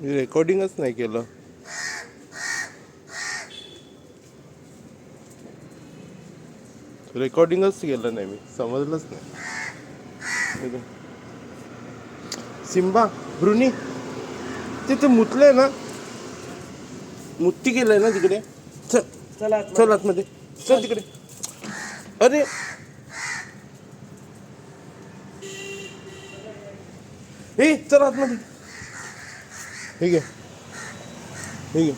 मी रेकॉर्डिंगच नाही केलं. रेकॉर्डिंगच केलं नाही मी, समजलंच नाही. सिम्बा ब्रुनी तिथे मुतलंय ना, मुत्ती गेलंय ना तिकडे. चल चल आतमध्ये, चल तिकडे. अरे हे चल आतमध्ये. ठीक आहे ठीक आहे.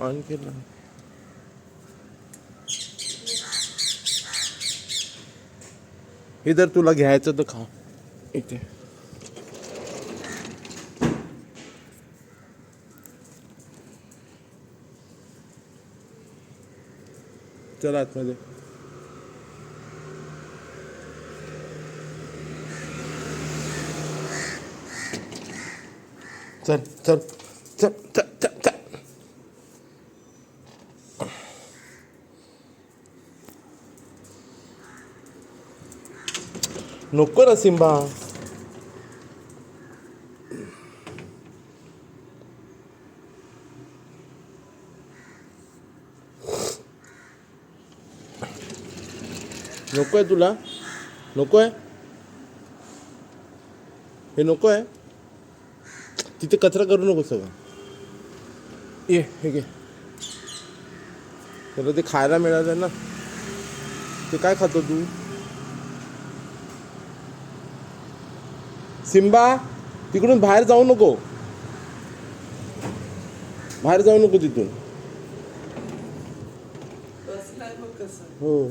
ऑन केलं. हे जर तुला घ्यायचं तर खा इथे. चल आतमध्ये. चल चल चल चल चल चल. नको ना सिम्बा. नको आहे तुला, नको आहे हे, नको आहे. तिथे कचरा करू नको सगळं. ये हे घे. त्याला ते खायला मिळालं ना. ते काय खातो तू सिम्बा? तिकडून बाहेर जाऊ नको, बाहेर जाऊ नको तिथून. हो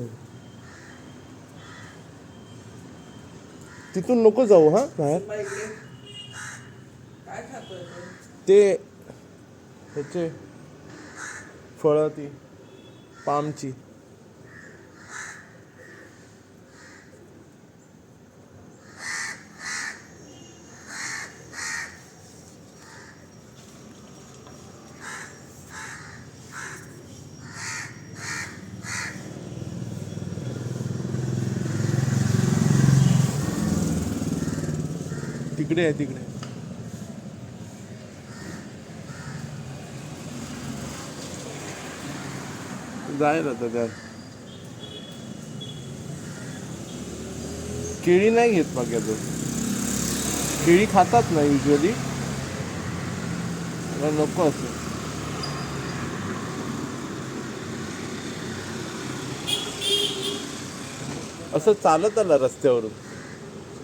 तिथून नको जाऊ. हा बाहेर. ते ह्याचे फळं, ती पामची. तिकडे आहे तिकडे. जाईल आता त्यात. केळी नाही घेत बाकी. केळी खातात ना युजली, नको असं. असं चालत आला रस्त्यावरून.